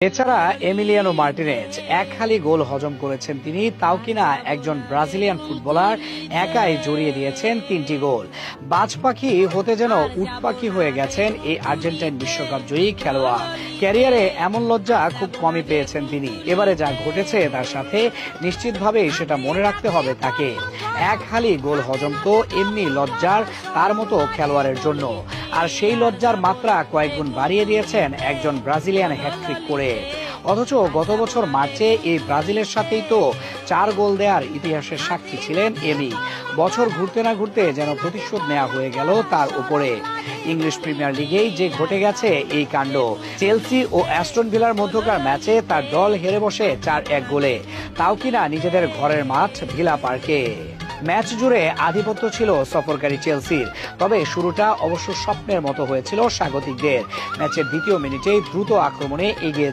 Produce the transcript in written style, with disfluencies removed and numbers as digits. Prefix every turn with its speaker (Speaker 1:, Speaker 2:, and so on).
Speaker 1: এছাড়া Emiliano Martinez এক হালি গোল হজম করেছেন তিনি, তাও কিনা একজন ব্রাজিলিয়ান ফুটবলার একাই জড়িয়ে দিয়েছেন 3টি গোল। বাজ পাখি হতে যেন উট পাখি হয়ে গেছেন এই আর্জেন্টাইন বিশ্বকাপ জয়ী খেলোয়াড়। ক্যারিয়ারে এমন লজ্জা খুব কমই পেয়েছেন তিনি। এবারে যা ঘটেছে তার সাথে নিশ্চিতভাবেই সেটা মনে রাখতে হবে তাকে। এক হালি গোল হজম তো এমনি লজ্জার তার মতো খেলোয়াড়ের জন্য, আর সেই লজ্জার মাত্রা কয়েকগুণ বাড়িয়ে দিয়েছেন একজন ব্রাজিলিয়ান হ্যাটট্রিক করে। অথচ গত বছর মার্চে এই ব্রাজিলের সাথেই তো 4 গোল দেওয়ার ইতিহাসের সাক্ষী ছিলেন এমি। বছর ঘুরতে না ঘুরতে যেন প্রতিশোধ নেওয়া হয়ে গেল তার উপরে। ইংলিশ প্রিমিয়ার লিগেই যে ঘটে গেছে এই কাণ্ড। চেলসি ও অ্যাস্টন ভিলার মধ্যকার ম্যাচে তার দল হেরে বসে 4-1 গোলে, তাও কিনা নিজেদের ঘরের মাঠ ভিলা পার্কে। ম্যাচ জুড়ে আধিপত্য ছিল সফরকারী চেলসির, তবে শুরুটা অবশ্য স্বপ্নের মতো হয়েছিল স্বাগতিকদের। ম্যাচের দ্বিতীয় মিনিটেই দ্রুত আক্রমণে এগিয়ে